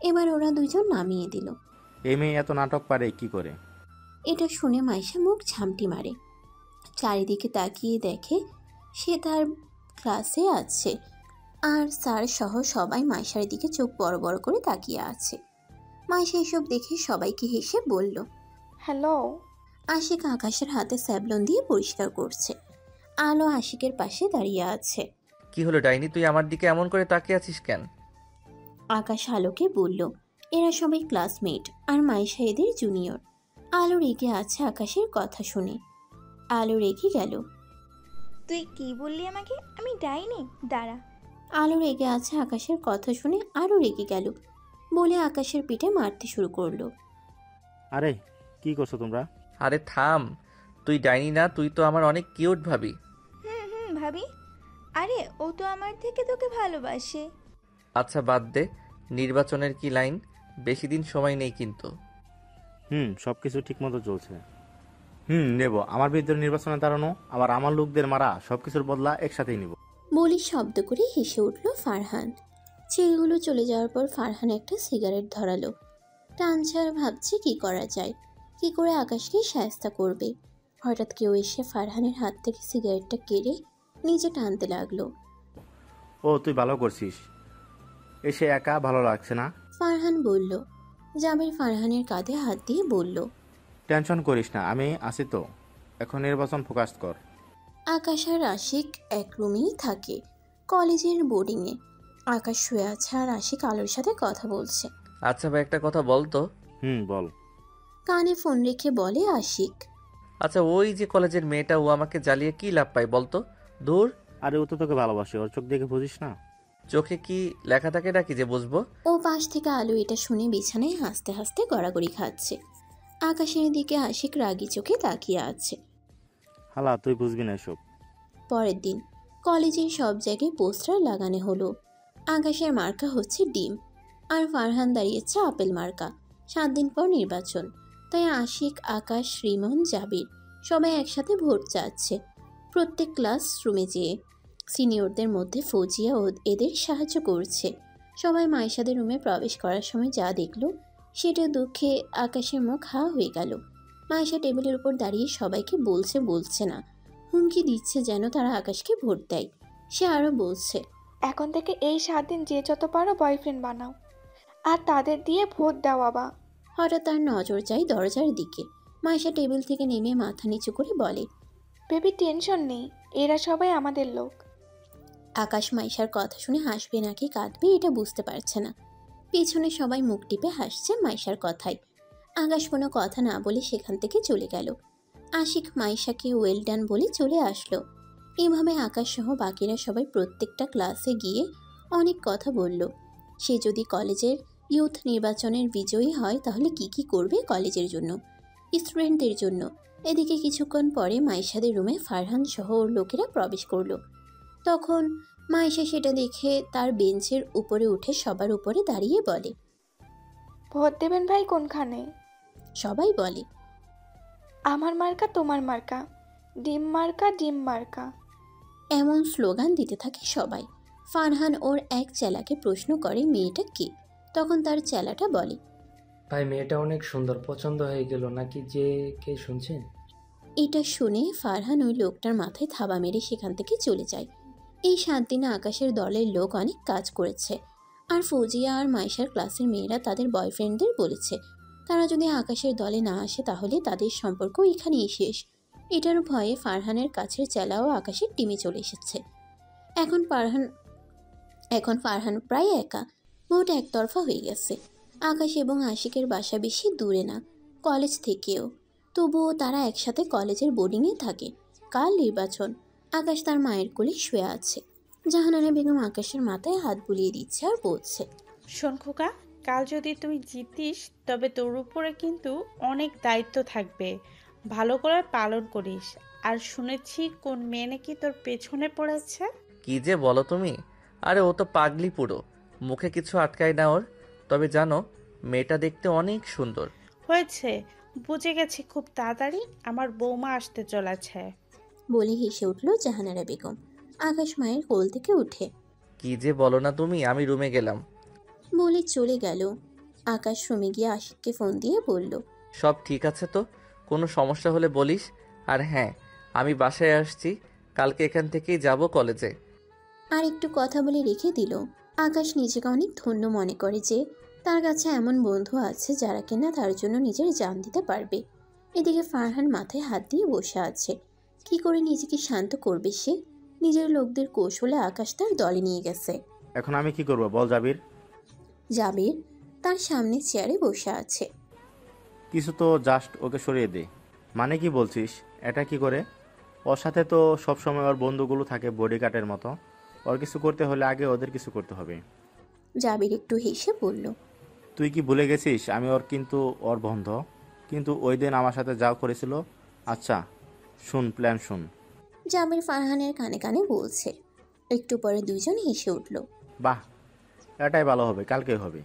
এবার ওরা দুজন নামিয়ে দিল। এই মেয়ে এত নাটক পারে কি করে? এটা শুনে মাইশা মুখ ঝামটি মারে। চারিদিকে তাকিয়ে দেখে সে তার ক্লাসে আছে, আর স্যার সহ সবাই মাইশার দিকে চোখ বড় বড় করে তাকিয়ে আছে। মাইশা এসব দেখে সবাইকে হেসে বলল। হ্যালো। আশিক আকাশের হাতে স্যাভলন দিয়ে পরিষ্কার করছে। আলো আশিকের পাশে দাঁড়িয়ে আছে। কি হলো ডাইনি, তুই আমার দিকে এমন করে তাকিয়ে আছিস কেন? আকাশ আলোকে বলল, এরা সবাই ক্লাসমেট আর মাইশা এদের জুনিয়র। আলো রেগে আছে আকাশের কথা শুনে। আলো রেগে গেল। তুই কি বললি আমাকে? আমি ডাইনি? দাঁড়া। আলো রেগে আছে আকাশের কথা শুনে আরও রেগে গেল, বলে আকাশের পিঠে মারতে শুরু করলো। আরে কি করছো তোমরা? আরে থাম, তুই ডাইনি না, তুই তো আমার অনেক কিউট ভাবি। ভাবি? আরে ও তো আমার থেকে তোকে ভালোবাসে। আচ্ছা বাদ দে, নির্বাচনের কি লাইন? বেশি দিন সময় নেই কিন্তু। সবকিছু ঠিক মতো চলছে। নেব। আমার বিরুদ্ধে নির্বাচনে দাঁড়ানো, আবার আমার লোকদের মারা, সবকিছুর বদলা একসাথেই নিব। বলি শব্দ করে হেসে উঠল ফারহান। ছেলেগুলো চলে যাওয়ার পর ফারহান একটা সিগারেট ধরালো। টানছাড় ভাবছে কি করা যায়, কি করে আকাশকে শায়েস্তা করবে। হঠাৎ কেউ এসে ফারহানের হাত থেকে সিগারেটটা কেড়ে নিজে টানতে লাগলো। ও তুই ভালো করছিস, এসে একা ভালো লাগছে না? ফারহান বলল। জামির ফারহানের কাঁধে হাত দিয়ে বলল, টেনশন করিস না, আমি আছি তো। এখন নির্বাচন ফোকাস কর। আকাশ আর আশিক এক রুমেই থাকে, কলেজের বোর্ডিংয়ে। আকাশ শুয়ে আছে আর আশিক আলোর সাথে কথা বলছে। আচ্ছা ভাই, একটা কথা বল তো। বল। কানে ফোন রেখে বলে আশিক। আচ্ছা ওই যে কলেজের মেয়েটা, ও আমাকে জ্বালিয়ে কি লাভ পায় বলতো? দূর। আরে ও তো তোকে ভালোবাসে, ওর চোখ দেখে বুঝিস না? চোখে কি লেখা থাকে নাকি যে বুঝবো? ও পাশ থেকে আলো এটা শুনে বিছানায় হাসতে হাসতে গড়াগড়ি খাচ্ছে। আকাশের দিকে আশিক রাগী চোখে তাকিয়ে আছে। হালা তুই বুঝবি না এসব। পরের দিন কলেজের সব জায়গায় পোস্টার লাগানো হলো। আকাশের মার্কা হচ্ছে ডিম, আর ফারহান দাঁড়িয়েছে আপেল মার্কা। 7 দিন পর নির্বাচন, তাই আশিক, আকাশ, রিমন, জাবির সবাই একসাথে ভোট চাচ্ছে প্রত্যেক ক্লাস রুমে যেয়ে। সিনিয়রদের মধ্যে ফৌজিয়া ও এদের সাহায্য করছে। সবাই মাইশাদের রুমে প্রবেশ করার সময় যা দেখলো সেটা দুঃখে আকাশের মুখ হা হয়ে গেল। মাইশা টেবিলের উপর দাঁড়িয়ে সবাইকে বলছে না, হুমকি দিচ্ছে যেন তারা আকাশকে ভোট দেয়। সে আরও বলছে, এখন থেকে এই 7 দিন যে যত পারো বয়ফ্রেন্ড বানাও, আর তাদের দিয়ে ভোট দেওয়াবা। হঠাৎ তার নজর যায় দরজার দিকে। মাইশা টেবিল থেকে নেমে মাথা নিচু করে বলে, বেবি টেনশন নেই, এরা সবাই আমাদের লোক। আকাশ মাইশার কথা শুনে হাসবে নাকি কাঁদবে এটা বুঝতে পারছে না। পেছনে সবাই মুখ টিপে হাসছে মাইশার কথায়। আকাশ কোনো কথা না বলে সেখান থেকে চলে গেল। আশিক মাইশাকে ওয়েল ডান বলে চলে আসলো। এভাবে আকাশ সহ বাকিরা সবাই প্রত্যেকটা ক্লাসে গিয়ে অনেক কথা বলল। সে যদি কলেজের ইউথ নির্বাচনের বিজয়ী হয় তাহলে কি কি করবে কলেজের জন্য, স্টুডেন্টদের জন্য। এদিকে কিছুক্ষণ পরে মাইশাদের রুমে ফারহান সহ ওর লোকেরা প্রবেশ করলো। তখন মাইশা সেটা দেখে তার বেঞ্চের উপরে উঠে সবার উপরে দাঁড়িয়ে বলে, ভোট দেবেন ভাই কোনখানে? সবাই বলে, আমার মার্কা তোমার মার্কা, ডিম মার্কা ডিম মার্কা। এমন স্লোগান দিতে থাকে সবাই। ফারহান ওর এক চেলাকে প্রশ্ন করে মেয়েটা কে। তখন তার চেলাটা বলে, ভাই মেয়েটা অনেক সুন্দর, পছন্দ হয়ে গেল নাকি যে কে শুনছেন? এটা শুনে ফারহান ওই লোকটার মাথায় থাবা মেরে সেখান থেকে চলে যায়। এই 7 দিনে আকাশের দলের লোক অনেক কাজ করেছে, আর ফৌজিয়া আর মাইশার ক্লাসের মেয়েরা তাদের বয়ফ্রেন্ডদের বলেছে তারা যদি আকাশের দলে না আসে তাহলে তাদের সম্পর্ক এখানেই শেষ। এটার ভয়ে ফারহানের কাছের চেলাও আকাশের টিমে চলে এসেছে। এখন ফারহান প্রায় একা, ভোট একতরফা হয়ে গেছে। আকাশ এবং আশিকের বাসা বেশি দূরে না কলেজ থেকেও, তবুও তারা একসাথে কলেজের বোর্ডিংয়ে থাকে। কাল নির্বাচন। আকাশ তার মায়ের কোলে শুয়ে আছে। জাহানারা বেগম আকাশের মাথায় হাত বুলিয়ে দিচ্ছে আর বলছে, শোন খোকা, কাল যদি তুই জিতিস তবে তোর উপরে কিন্তু অনেক দায়িত্ব থাকবে, ভালো করে পালন করিস। আর শুনেছি কোন মেয়ে নাকি তোর পেছনে পড়েছে। কি যে বলো তুমি! আরে ও তো পাগলি পুরো, মুখে কিছু আটকায় না ওর। তবে জানো, মেয়েটা দেখতে অনেক সুন্দর। হয়েছে, বুঝে গেছি, খুব তাড়াতাড়ি আমার বৌমা আসতে চলেছে। বলে হেসে উঠল জাহানারা বেগম। আকাশ মায়ের কোল থেকে উঠে, কি যে বলো না তুমি, আমি রুমে গেলাম। বলে চলে গেল। আকাশ রুমে গিয়ে আশিককে ফোন দিয়ে বলল, সব ঠিক আছে তো? কোনো সমস্যা হলে বলিস। আর হ্যাঁ, আমি বাসায় আসছি, কালকে এখান থেকেই যাব কলেজে। আর একটু কথা বলে রেখে দিল। আকাশ নিজেকে অনেক ধন্য মনে করে যে তার কাছে এমন বন্ধু আছে যারা কিনা তার জন্য নিজের জান দিতে পারবে। এদিকে ফারহান মাথায় হাত দিয়ে বসে আছে। কি করে নিজেকে শান্ত করবে সে? নিজের লোকদের কৌশলে আকাশ তার দলে নিয়ে গেছে। এখন আমি কি করব বল জাবির? জাবির তার সামনে চেয়ারে বসে আছে। কিছু তো জাস্ট ওকে সরিয়ে দে। মানে কি বলছিস? এটা কি করে? ওর সাথে তো সবসময় ওর বন্ধুগুলো থাকে বডিগার্ডের মতো। ওর কিছু করতে হলে আগে ওদের কিছু করতে হবে। জাবির একটু হেসে বলল, তুই কি ভুলে গেছিস আমি ওর বন্ধু? কিন্তু ওই দিন আমার সাথে যা করেছিল। আচ্ছা শুন, প্ল্যান শুন। জাবির ফারহানের কানে কানে বলছে। একটু পরে দুইজন হেসে উঠল। বাহ, এটাই ভালো হবে, কালকে হবে।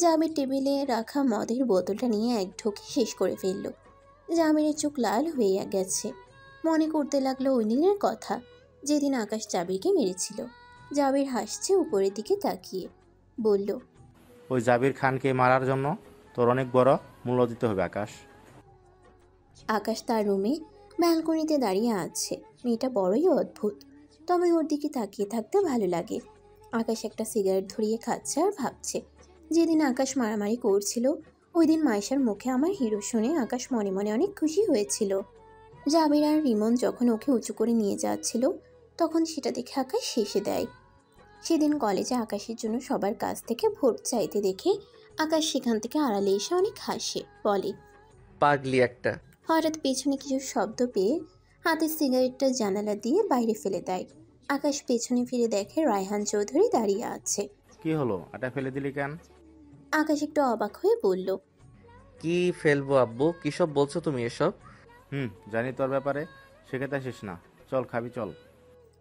জাবির টেবিলে রাখা মদের বোতলটা নিয়ে এক ঢোকে শেষ করে ফেলল। জাবিরের চোখ লাল হয়ে গেছে। মনে করতে লাগলো ওই দিনের কথা, যেদিন আকাশ জাবিরকে মেরেছিল। জাবির হাসছে উপরের দিকে তাকিয়ে, বলল, ওই জাবির খানকে মারার জন্য তোর অনেক বড় মূল্য দিতে হবে আকাশ। আকাশ তার রুমে ব্যালকনিতে দাঁড়িয়ে আছে। মেয়েটা বড়ই অদ্ভুত, তবে ওর দিকে তাকিয়ে থাকতে ভালো লাগে। আকাশ একটা সিগারেট ধরিয়ে খাচ্ছে আর ভাবছে, যেদিন আকাশ মারামারি করছিল ওই দিন মাইশার মুখে আমার হিরো শুনে আকাশ মনে মনে অনেক খুশি হয়েছিল। জাবির আর রিমন যখন ওকে উঁচু করে নিয়ে যাচ্ছিল তখন সেটা দেখে আকাশ হেসে দেয়। সেদিন কলেজে আকাশের জন্য সবার কাছ থেকে ভোট চাইতে দেখে আকাশ সেখান থেকে আড়ালে এসে অনেক হাসে, বলে, পাগলি একটা। হঠাৎ পেছনে কিছু শব্দ পেয়ে হাতের সিগারেটটা জানালা দিয়ে বাইরে ফেলে দেয়। আকাশ পেছনে ফিরে দেখে রায়হান চৌধুরী দাঁড়িয়ে আছে। কি হলো, এটা ফেলে দিলি কেন? আকাশ একটু অবাক হয়ে বলল, কি ফেলবো আব্বু? কিসব বলছো তুমি এসব? জানি তোর ব্যাপারে, শেখাতে আসিস না। চল খাবি চল।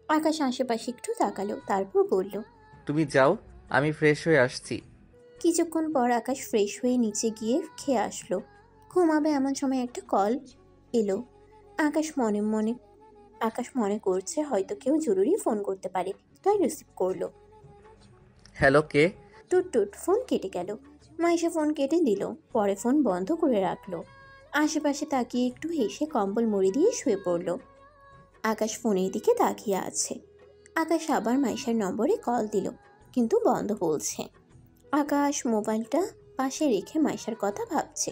আকাশ আশেপাশে একটু তাকালো, তারপর বলল, তুমি যাও, আমি ফ্রেশ হয়ে আসছি। কিছুক্ষণ পর আকাশ ফ্রেশ হয়ে নিচে গিয়ে খেয়ে আসলো। ঘুমাবে এমন সময় একটা কল এলো। আকাশ মনে করছে হয়তো কেউ জরুরি ফোন করতে পারে, তাই রিসিভ করলো। হ্যালো, কে? টুট টুট, ফোন কেটে গেল। মাইশা ফোন কেটে দিল, পরে ফোন বন্ধ করে রাখলো। আশেপাশে তাকিয়ে একটু হেসে কম্বল মুড়ি দিয়ে শুয়ে পড়ল। আকাশ ফোনের দিকে তাকিয়ে আছে। আকাশ আবার মাইশার নম্বরে কল দিল, কিন্তু বন্ধ বলছে। আকাশ মোবাইলটা পাশে রেখে মাইশার কথা ভাবছে।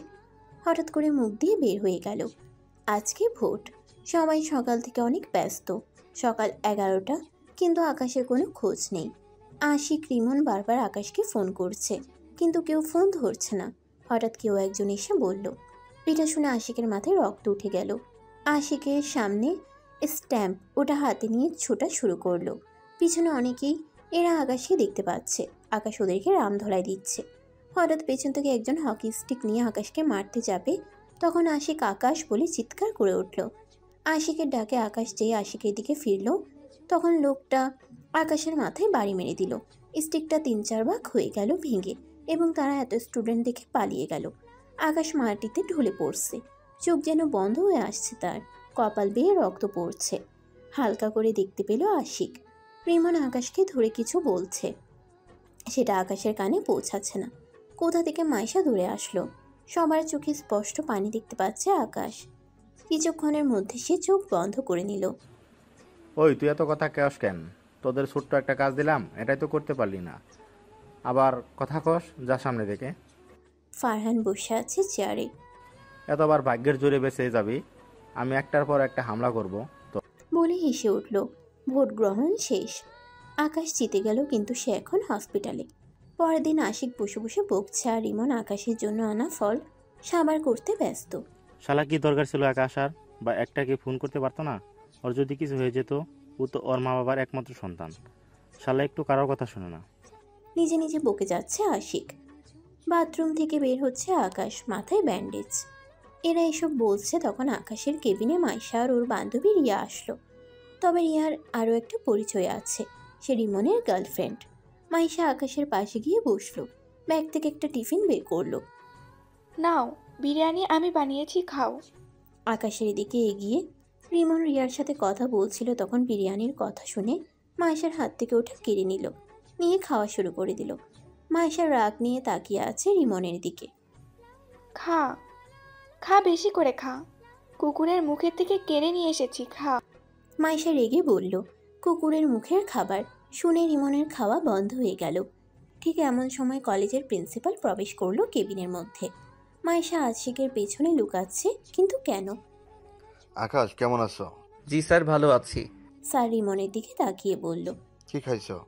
হঠাৎ করে মুখ দিয়ে বের হয়ে গেল, আজকে ভোট। সবাই সকাল থেকে অনেক ব্যস্ত। সকাল 11টা, কিন্তু আকাশের কোনো খোঁজ নেই। আশিক রিমন বারবার আকাশকে ফোন করছে, কিন্তু কেউ ফোন ধরছে না। হঠাৎ কেউ একজন এসে বলল। এটা শুনে আশিকের মাথায় রক্ত উঠে গেল। আশিকের সামনে স্ট্যাম্প, ওটা হাতে নিয়ে ছোটা শুরু করলো। পিছনে অনেকেই, এরা আকাশকে দেখতে পাচ্ছে। আকাশ ওদেরকে রাম ধরায় দিচ্ছে। হঠাৎ পেছন থেকে একজন হকি স্টিক নিয়ে আকাশকে মারতে যাবে, তখন আশিক আকাশ বলে চিৎকার করে উঠল। আশিকের ডাকে আকাশ যেয়ে আশিকের দিকে ফিরল, তখন লোকটা আকাশের মাথায় বাড়ি মেরে দিল। স্টিকটা 3-4 ভাগ হয়ে গেল ভেঙে, এবং তারা এত স্টুডেন্ট দেখে পালিয়ে গেল। আকাশ মাটিতে ঢলে পড়ছে, চোখ যেন বন্ধ হয়ে আসছে তার, কপাল বেয়ে রক্ত পড়ছে। হালকা করে দেখতে পেল আশিক। রিমন আকাশকে ধরে কিছু বলছে, সেটা আকাশের কানে পৌঁছাচ্ছে না। কোথা থেকে মাইশা দূরে আসলো। সবার চোখে স্পষ্ট পানি দেখতে পাচ্ছে আকাশ। কিছুক্ষণের মধ্যে সে চোখ বন্ধ করে নিল। ওই তুই এত কথা কেস কেন? তোদের ছোট্ট একটা কাজ দিলাম, এটাই তো করতে পারলি না। আবার কথা কস, যা সামনে থেকে। ফারহান বসে আছে চেয়ারে। এতবার ভাগ্যের জোরে বেঁচে যাবি? আমি একটার পর একটা হামলা করব তো। বলে হেসে উঠল। ভোট গ্রহণ শেষ। আকাশ জিতে গেল, কিন্তু সে এখন হসপিটালে। পরের দিন আশিক বসে বসে বকছে, আর রিমন আকাশের জন্য আনা ফল সাবার করতে ব্যস্ত। শালা কি দরকার ছিল একা আসার? বা একটাকে ফোন করতে পারতো না? ওর যদি কিছু হয়ে যেত, ও তো ওর মা বাবার একমাত্র সন্তান। শালা একটু কারোর কথা শোনে না। নিজে নিজে বকে যাচ্ছে আশিক। বাথরুম থেকে বের হচ্ছে আকাশ, মাথায় ব্যান্ডেজ। এরা এসব বলছে, তখন আকাশের কেবিনে মাইশা আর ওর বান্ধবী রিয়া আসলো। তবে রিয়ার আরও একটা পরিচয় আছে, সে রিমনের গার্লফ্রেন্ড। মাইশা আকাশের পাশে গিয়ে বসলো, ব্যাগ থেকে একটা টিফিন বের করলো। নাও, বিরিয়ানি আমি বানিয়েছি, খাও। আকাশের দিকে এগিয়ে রিমন রিয়ার সাথে কথা বলছিল, তখন বিরিয়ানির কথা শুনে মাইশার হাত থেকে ওটা কেড়ে নিয়ে খাওয়া শুরু করে দিল। মাইশা রাগ নিয়ে তাকিয়ে আছে রিমনের দিকে। খা খা, বেশি করে খা, কুকুরের মুখের থেকে কেড়ে নিয়ে এসেছি, খা। মাইশা রেগে বলল। কুকুরের মুখের খাবার শুনে রিমনের খাওয়া বন্ধ হয়ে গেল। ঠিক এমন সময় কলেজের প্রিন্সিপাল প্রবেশ করলো কেবিনের মধ্যে। মাইশা আশিকের পেছনে লুকাচ্ছে, কিন্তু কেন? আকাশ, কেমন আছো? জি স্যার, ভালো আছি। স্যার রিমনের দিকে তাকিয়ে বলল। কি খাইছো?